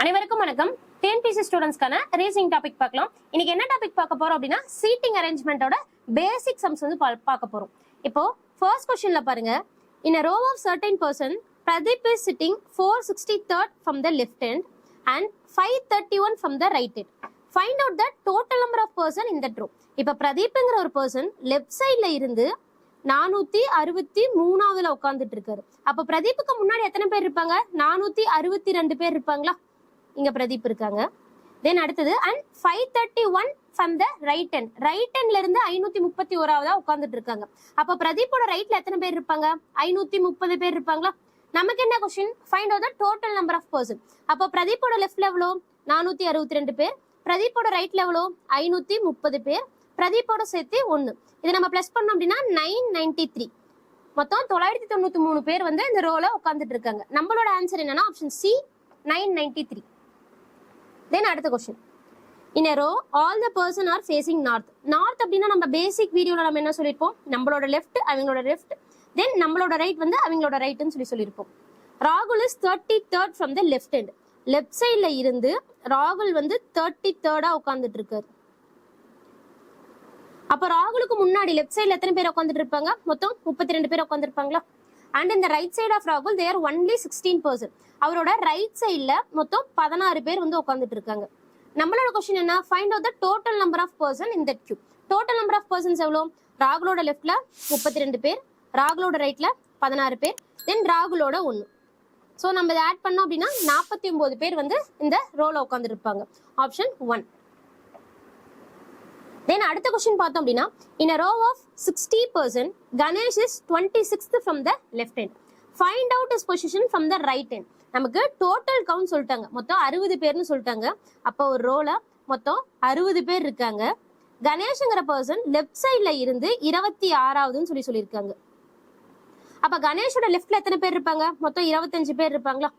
அனைவருக்கும் வணக்கம். TNPSC ஸ்டூடெண்ட்ஸ்க்கான reasoning topic பார்க்கலாம். இன்னைக்கு என்ன டாபிக் பார்க்க போறோம் அப்படின்னா சீட்டிங் அரேஞ்ச்மெண்டோட பேசிக் சம்ஸ் வந்து பார்க்க போறோம். இப்போ ஃபர்ஸ்ட் क्वेश्चनல பாருங்க. In a row of certain person, Pradeep is sitting 463rd from the left end and 531 from the right end. Find out the total number of person in that row. இப்போ பிரதீப்ங்கிற ஒரு person left சைட்ல இருந்து 463வது உட்கார்ந்துட்டு இருக்காரு. அப்ப பிரதீப்புக்கு முன்னாடி எத்தனை பேர் இருப்பாங்க? 462 பேர் இருப்பாங்களா? இங்க பிரதீப் இருக்காங்க. தென் அடுத்தது and 531 from the right end. Right எண்ட்ல இருந்து 531ஆவதா உட்கார்ந்துட்டு இருக்காங்க. அப்ப பிரதீப்போட ரைட்ல எத்தனை பேர் இருப்பாங்க? 530 பேர் இருப்பாங்களா? நமக்கு என்ன question? Find out the total number of person. அப்ப பிரதீப்போட லெஃப்ட்ல எவ்வளோ? 462 பேர். பிரதீப்போட ரைட்ல எவ்வளோ? 530 பேர். பிரதீப்போட சேர்த்து 1. இதை நம்ம பிளஸ் பண்ணோம் அப்படின்னா 993. மொத்தம் 993 பேர் வந்து இந்த ரோல உட்கார்ந்துட்டு இருக்காங்க. நம்மளோட ஆன்சர் என்னன்னா ஆப்ஷன் சி 993. தென் அடுத்த question. In a row all the person are facing north. north அப்படின்னா நம்ம பேசிக் வீடியோல நம்ம என்ன சொல்லிருப்போம்? நம்மளோட லெஃப்ட் அவங்களோட லெஃப்ட், தென் நம்மளோட ரைட் வந்து அவங்களோட ரைட்னு சொல்லியிருப்போம். ராகுல் is 33rd from the left end. Left சைட்ல இருந்து ராகுல் வந்து 33rd உட்கார்ந்துட்டு இருக்காரு. அப்ப ராகுலுக்கு முன்னாடி லெஃப்ட் சைட்ல எத்தனை பேர் உட்கார்ந்துட்டு இருப்பாங்க? மொத்தம் 32 பேர் உட்கார்ந்துருப்பாங்களா? அண்ட் இந்த ரைட் சைட் ஆஃப் ராகுல் தேர் ஒன்லி 16%. அவரோட ரைட் சைட்ல மொத்தம் 16 பேர் வந்து உட்கார்ந்துட்டு இருக்காங்க. நம்மளோட क्वेश्चन என்ன? Find out the total number of person in that queue. Total number of persons எவ்வளோ? ராகுலோட லெஃப்ட்ல 32 பேர், ராகுலோட ரைட்ல 16 பேர், தென் ராகுலோட 1. ஸோ நம்ம இதை ஆட் பண்ணோம் அப்படின்னா 49 பேர் வந்து இந்த ரோல உட்கார்ந்துட்டு இருப்பாங்க. ஆப்ஷன் 1. தென் அடுத்த क्वेश्चन பார்த்தோம் அப்படின்னா in a row of 60%, Ganesh is 26th from the left end. Find out his position from the right end. நமக்கு டோட்டல் கவுண்ட் சொல்லிட்டாங்க, மொத்தம் 60 பேர்னு சொல்லிட்டாங்க. அப்போ ஒரு ரோல மொத்தம் 60 பேர் இருக்காங்க. கணேஷ்ங்கிற பர்சன் லெஃப்ட் சைட்ல இருந்து 26ஆவதுன்னு சொல்லியிருக்காங்க. அப்ப கணேஷோட லெஃப்ட்ல எத்தனை பேர் இருப்பாங்க? மொத்தம் 25 பேர் இருப்பாங்களா?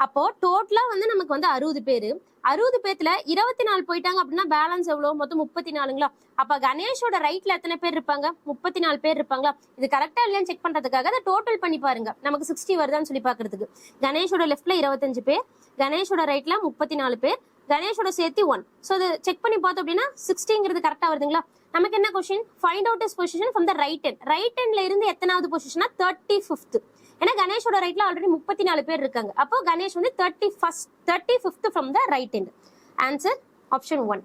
அப்போ டோட்டலா வந்து நமக்கு வந்து 60 பேரு. 60 பேர்ல 24 போயிட்டாங்க அப்படின்னா பேலன்ஸ் எவ்வளவு? மொத்தம் 34ங்களா? அப்ப கணேஷோட ரைட்ல எத்தனை பேர் இருப்பாங்க? 34 பேர் இருப்பாங்களா? இது கரெக்டா இல்லையான்னு செக் பண்றதுக்காக அதை டோட்டல் பண்ணி பாருங்க, நமக்கு 60 வருதான்னு சொல்லி பாக்குறதுக்கு. கணேஷோட லெஃப்ட்ல 25 பேர், கணேஷோட ரைட்ல 34 பேர், கணேஷோட சேர்த்து 1. ஸோ இது செக் பண்ணி பார்த்தோம் அப்படின்னா 60ங்கிறது கரெக்டா வருதுங்களா? நமக்கு என்ன question? Find out is position from the right end. Right எண்ட்ல இருந்து எத்தனாவது பொசிஷனா? 35th. ஏன்னா கணேஷோட ரைட்ல ஆல்ரெடி 34 பேர் இருக்காங்க. அப்போ கணேஷ் வந்து 35th from the right end. Answer option 1.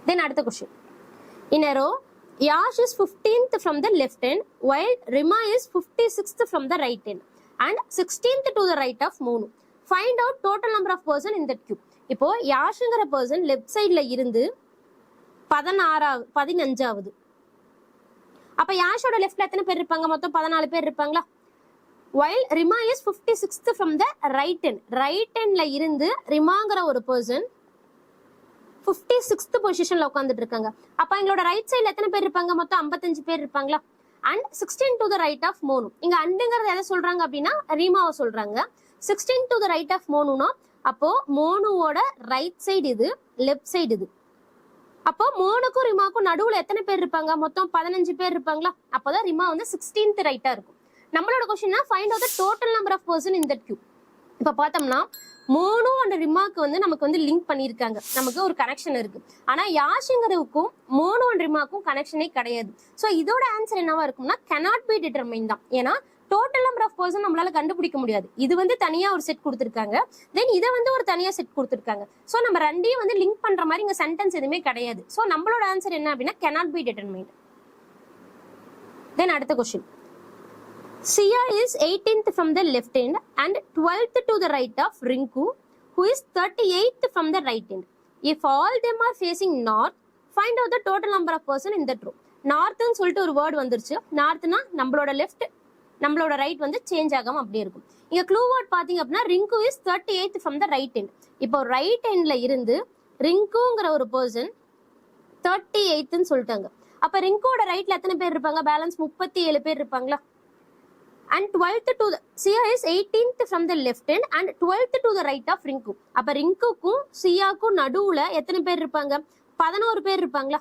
தென் அடுத்த question. In a row, Yash is 15th from the left end while Rima is 56th from the right end and 16th to the right of Monu. Find out total number of person in that queue. இப்போ யாஷ்ங்கிற person left சைட்ல இருந்து 15ஆவது. அப்ப யாஷோட லெஃப்ட்ல எத்தனை பேர் இருப்பாங்க? மொத்தம் 14 பேர் இருப்பாங்களா? while Rima is 56th from the right end. Right எண்ட்ல இருந்து ரிமாங்கிற ஒரு பர்சன் 56th பொசிஷன்ல உட்கார்ந்துட்டு இருக்காங்க. அப்ப எங்களோட ரைட் சைட்ல எத்தனை பேர் இருப்பாங்க? மொத்தம் 55 பேர் இருப்பாங்களா? And 16 to the right of Monu. இங்க அண்டுங்கிறது எதை சொல்றாங்க அப்படின்னா ரீமாவை சொல்றாங்க. 16 to the right of Monuனா அப்போ மோனுவோட ரைட் சைடு இது, லெஃப்ட் சைடு இது. அப்போ மோனுக்கும் ரிமாக்கும் நடுவுல எத்தனை பேர் இருப்பாங்க? மொத்தம் 15 பேர் இருப்பாங்களா? அப்போதான் ரிமா வந்து 16th ரைட்டா இருக்கும். நம்மளோட question find out the total number of person in that queue. இப்ப பார்த்தோம்னா மோனு அண்ட் ரிமாக்கு வந்து நமக்கு வந்து லிங்க் பண்ணியிருக்காங்க, நமக்கு ஒரு கனெக்ஷன் இருக்கு. ஆனா யாஷுங்கிறதுக்கும் மோனு அண்ட் ரிமாக்கும் கனெக்ஷனே கிடையாது. ஸோ இதோட ஆன்சர் என்னவா இருக்கும்னா cannot be determined தான். ஏன்னா டோட்டல் நம்பர் ஆஃப் பர்சன் நம்மளால கண்டுபிடிக்க முடியாது. இது வந்து தனியா ஒரு செட் கொடுத்துருக்காங்க, தென் இதை வந்து ஒரு தனியா செட் கொடுத்துருக்காங்க. ஸோ நம்ம ரெண்டையும் வந்து லிங்க் பண்ற மாதிரி இங்க சென்டென்ஸ் எதுவுமே கிடையாது. ஸோ நம்மளோட ஆன்சர் என்ன அப்படின்னா cannot be determined. தென் அடுத்த question. Sia is 18th from the left end and 12th to the right of Rinku, who is 38th from the right end. If all them are facing north, find out the total number of person in that row. நார்த்னு சொல்லிட்டு ஒரு word வந்துருச்சு. நார்த்னா நம்மளோட left, நம்மளோட right வந்து change ஆகாம அப்படியே இருக்கும். இங்க க்ளூ வேர்ட் பாத்தீங்க அப்படின்னா Rinku is 38th from the right end. இப்போ ரைட் எண்ட்ல இருந்து ரிங்குங்கிற ஒரு பர்சன் 38ன்னு சொல்லிட்டாங்க. அப்ப ரிங்கோட ரைட்ல எத்தனை பேர் இருப்பாங்க? பேலன்ஸ் 37 பேர் இருப்பாங்களா? and 12th to the Sia is 18th from the left end and 12th to the right of Rinku. அப்ப ரிங்குக்கும் சியாக்கும் நடுவுல எத்தனை பேர் இருப்பாங்க? 11 பேர் இருப்பாங்களா?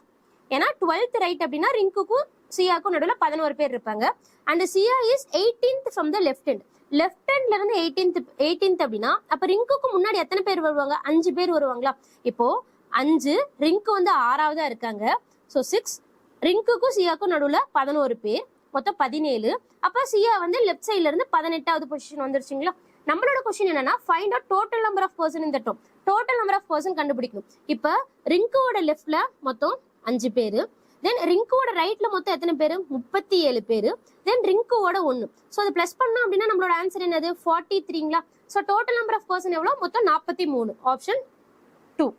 ஏன்னா 12th ரைட் அப்படின்னா ரிங்குக்கும் சியாக்கும் நடுவுல 11 பேர் இருப்பாங்க. and Sia is 18th from the left end. Left ஹேண்ட்ல இருந்து 18th அப்படின்னா அப்ப ரிங்குக்கு முன்னாடி எத்தனை பேர் வருவாங்க? 5 பேர் வருவாங்களா? இப்போ 5, ரிங்கு வந்து 6வதா இருக்காங்க. ஸோ 6, ரிங்குக்கும் சியாக்கும் நடுவுல 11 பேர், மொத்தம் 17. அப்ப சியா வந்து லெஃப்ட் சைட்ல இருந்து 18வது பொசிஷன் வந்துருச்சுங்களா? நம்மளோட கொஸ்டின் என்னன்னா find out total number of person இந்த டோம். டோட்டல் நம்பர் ஆஃப் பர்சன் கண்டுபிடிக்கணும். இப்ப ரிங்குவோட லெஃப்ட்ல மொத்தம் 5 பேரு, தென் ரிங்குவோட ரைட்ல மொத்தம் எத்தனை பேரு? 37 பேரு, தென் ரிங்குவோட 1. ஸோ அது பிளஸ் பண்ணோம் அப்படின்னா நம்மளோட ஆன்சர் என்னது? 43ங்களா? So total number of person எவ்வளோ? மொத்தம் 43. ஆப்ஷன் 2.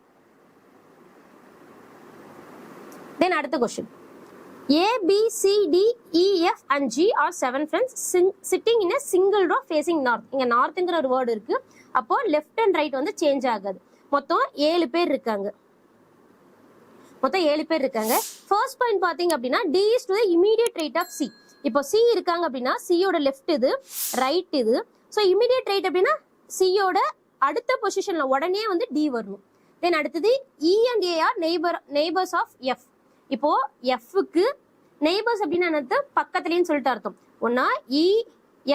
தென் அடுத்த question. A, B, C, D, E, F and G are 7 friends sitting in a single row facing north. இங்க நார்த்ங்கிற ஒரு வேர்டு இருக்கு. அப்போ லெஃப்ட் அண்ட் ரைட் வந்து சேஞ்ச் ஆகாது. மொத்தம் 7 பேர் இருக்காங்க. ஃபர்ஸ்ட் பாயிண்ட் பாத்தீங்க அப்படின்னா D is to the immediate right of C. இப்போ C இருக்காங்க அப்படின்னா C யோட லெஃப்ட் இது, ரைட் இது. ஸோ இமீடியட் ரைட் அப்படின்னா C யோட அடுத்த பொசிஷன்ல உடனே வந்து D வரணும். தென் அடுத்தது E and A are neighbors of F. இப்போ எஃப்க்கு நெய்பர்ஸ் அப்படின்னு என்னது? பக்கத்துலன்னு சொல்லிட்டு அர்த்தம். ஒன்னா இ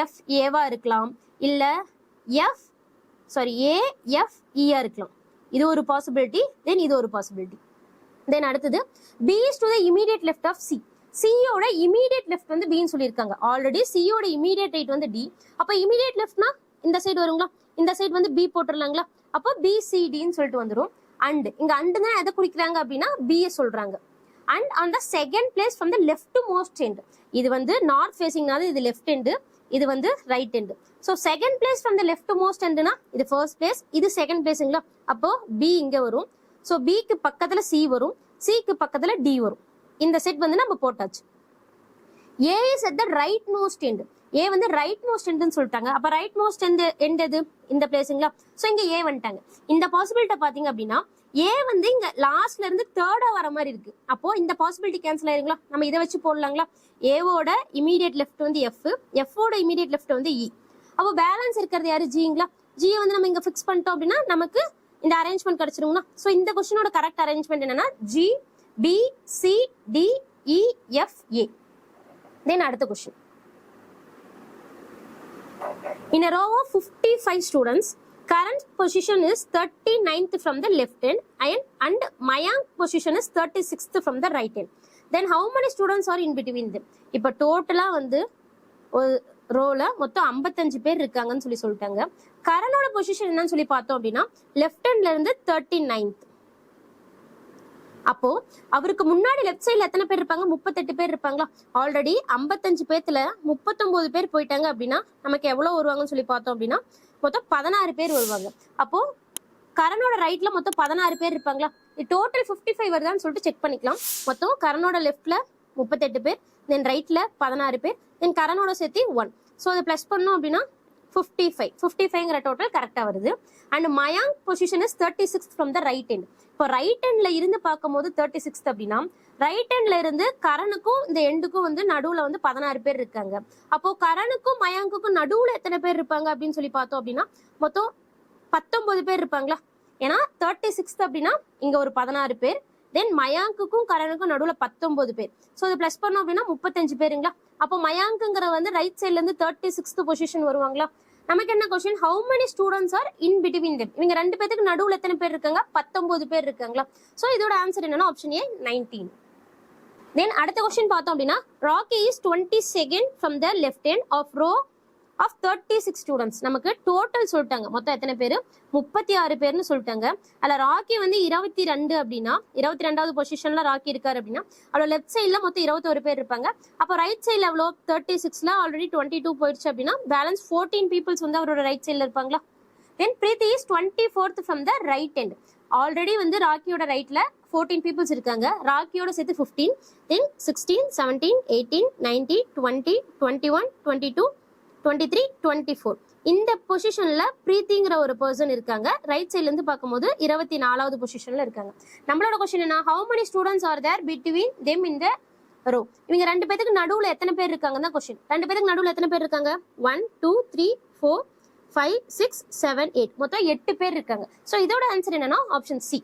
எஃப் ஏவா இருக்கலாம், இல்ல ஏ எஃப் ஈயா இருக்கலாம். இது ஒரு பாசிபிலிட்டி. தென் இது ஒரு பாசிபிலிட்டி. தென் அடுத்தது B is to the immediate left of C. சியோட இமீடியட் லெஃப்ட் வந்து பின்னு சொல்லியிருக்காங்க. ஆல்ரெடி சியோட இமீடியட் ரைட் வந்து டி. அப்ப இமீடியட் லெஃப்ட்னா இந்த சைடு வருங்களா? இந்த சைடு வந்து பி போட்டுடலாங்களா? அப்போ பிசிடின்னு சொல்லிட்டு வந்துடும். அண்ட் இங்க அண்டு தான் எதை குறிக்கிறாங்க அப்படின்னா பிஏ சொல்றாங்க. And on the second place from the left most end. இது வந்து north facing நால இது left end, இது வந்து right end. So second place from the left most end னா இது first place, இது second placeங்களா? அப்போ B இங்க வரும். So B க்கு பக்கத்துல C வரும், C க்கு பக்கத்துல D வரும். இந்த செட் வந்து நம்ம போட்டாச்சு. A is at the right most end. A வந்து ரைட் மோஸ்ட் எண்ட்னு சொல்லிட்டாங்க. அப்ப ரைட் மோஸ்ட் எண்ட் எது? இந்த பிளேஸுங்களா? சோ இங்க A வந்துட்டாங்க. இந்த பாசிபிலிட்டி பாத்தீங்க அப்படின்னா A வந்து இங்க லாஸ்ட்ல இருந்து தேர்டா வர மாதிரி இருக்கு. அப்போ இந்த பாசிபிலிட்டி கேன்சல் ஆயிருங்களா? நம்ம இதை வச்சு போடலாங்களா? ஏவோட இமீடியட் லெஃப்ட் வந்து F ஓட இமீடியட் லெஃப்ட் வந்து E. அப்போ பேலன்ஸ் இருக்கிறது யாரு? ஜிங்களா? ஜி வந்து நம்ம இங்க ஃபிக்ஸ் பண்ணிட்டோம் அப்படின்னா நமக்கு இந்த அரேஞ்ச்மெண்ட் கிடைச்சிருங்களா? சோ இந்த கொஸ்டினோட கரெக்ட் அரேஞ்ச்மெண்ட் என்னன்னா G, B, C, D, E, F, A. தென் அடுத்த question. In a row of 55 students, current position is 39th from the left hand and Mayank position is 36th from the right hand. Then how many students are in between them? இப்போ டோட்டலா வந்து ஒரு ரோல மொத்தம் 55 பேர் இருக்காங்கன்னு சொல்லிட்டாங்க. கரனோட position என்னன்னு சொல்லி பார்த்தோம் அப்படின்னா லெஃப்ட் ஹேண்ட்ல இருந்து 39th. அப்போ அவருக்கு முன்னாடி லெஃப்ட் சைட்ல எத்தனை பேர் இருப்பாங்க? 38 பேர் இருப்பாங்களா? ஆல்ரெடி 55 பேர்த்துல 39 பேர் போயிட்டாங்க அப்படின்னா நமக்கு எவ்வளவு வருவாங்கன்னு சொல்லி பார்த்தோம் அப்படின்னா மொத்தம் 16 பேர் வருவாங்க. அப்போ கரனோட ரைட்ல மொத்தம் 16 பேர் இருப்பாங்களா? டோட்டல் 55 வருதான்னு சொல்லிட்டு செக் பண்ணிக்கலாம். மொத்தம் கரனோட லெஃப்ட்ல 38 பேர், தென் ரைட்ல 16 பேர், தென் கரனோட சேர்த்து 1. ஸோ அதை பிளஸ் பண்ணோம் அப்படின்னா 55ங்கிற டோட்டல் கரெக்டா வருது. And Mayank position is 36th from the right hand. இப்போ ரைட் ஹேண்ட்ல இருந்து பார்க்கும் போது 36th அப்படின்னா ரைட் ஹேண்ட்ல இருந்து கரனுக்கும் இந்த எண்டுக்கும் வந்து நடுவுல வந்து 16 பேர் இருக்காங்க. அப்போ கரனுக்கும் மயாங்குக்கும் நடுவுல எத்தனை பேர் இருப்பாங்க அப்படின்னு சொல்லி பார்த்தோம் அப்படின்னா மொத்தம் 19 பேர் இருப்பாங்களா? ஏன்னா 36th அப்படின்னா இங்க ஒரு 16 பேர், தென் மயாங்குக்கும் கரனுக்கும் நடுவுல 19 பேர். ஸோ இது பிளஸ் பண்ணோம் அப்படின்னா 35 பேருங்களா? அப்போ மயாங்குங்கிற வந்து ரைட் சைட்ல இருந்து 36th பொசிஷன் வருவாங்களா? நமக்கு என்ன question? How many students R in between them? இவங்க ரெண்டு பேருக்கு நடுவுல எத்தனை பேர் இருக்காங்க? 19 பேர் இருக்காங்களா? ஸோ இதோட ஆன்சர் என்னன்னா ஆப்ஷன் ஏ 19. தென் அடுத்த கொஸ்டின் பார்த்தோம் அப்படின்னா Rocky is 22nd from the left hand of row of 36 students. நமக்கு டோட்டல் சொல்லிட்டாங்க மொத்தம் எத்தனை பேர்? 36 பேர்னு சொல்லிட்டாங்க. அதுல ராக்கி வந்து 22 அப்படின்னா 22வது பொசிஷன்ல ராக்கி இருக்காரு அப்படின்னா அவரோட லெஃப்ட் சைட்ல மொத்தம் 21 பேர் இருப்பாங்க. அப்போ ரைட் சைட்ல எவ்வளோ? 36ல ஆல்ரெடி 22 போயிடுச்சு அப்படின்னா பேலன்ஸ் 14 பீப்புள்ஸ் வந்து அவரோட ரைட் சைட்ல இருப்பாங்களா? Then Preethi is 24th from the right hand. Already வந்து ராக்கியோட ரைட்ல 14 பீப்புள்ஸ் இருக்காங்க. ராக்கியோட சேர்த்து 15, தென் 16, 17, 18, 19, 20, 21, 22, 23, 24. இந்த பொசிஷன்ல பிரீத்திங்கிற ஒரு பர்சன் இருக்காங்க. ரைட் சைட்ல இருந்து பார்க்கும்போது 24வது பொசிஷன்ல இருக்காங்க. நம்மளோட கொஸ்டின் என்ன? How many students are there between them in the row? இவங்க ரெண்டு பேருக்கு நடுவுல எத்தனை பேர் இருக்காங்க தான் கொஸ்டின். ரெண்டு பேருக்கு நடுவுல எத்தனை பேர் இருக்காங்க? 1, 2, 3, 4, 5, 6, 7, 8. மொத்தம் 8 பேர் இருக்காங்க. ஸோ இதோட ஆன்சர் என்னன்னா ஆப்ஷன் சி.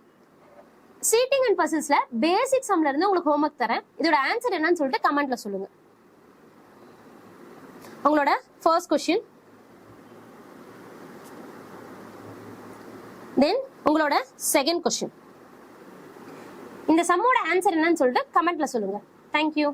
சீட்டிங் அண்ட் பசில்ஸ்ல பேசிக் சம்ல இருந்து உங்களுக்கு ஹோம்ஒர்க் தரேன். இதோட ஆன்சர் என்னன்னு சொல்லிட்டு கமெண்ட்ல சொல்லுங்க. உங்களோட ஃபர்ஸ்ட் கொஸ்டின், தென் உங்களோட செகண்ட் கொஸ்டின். இந்த சம்மோட ஆன்சர் என்னன்னு சொல்லிட்டு கமெண்ட்ல சொல்லுங்க. தேங்க்யூ.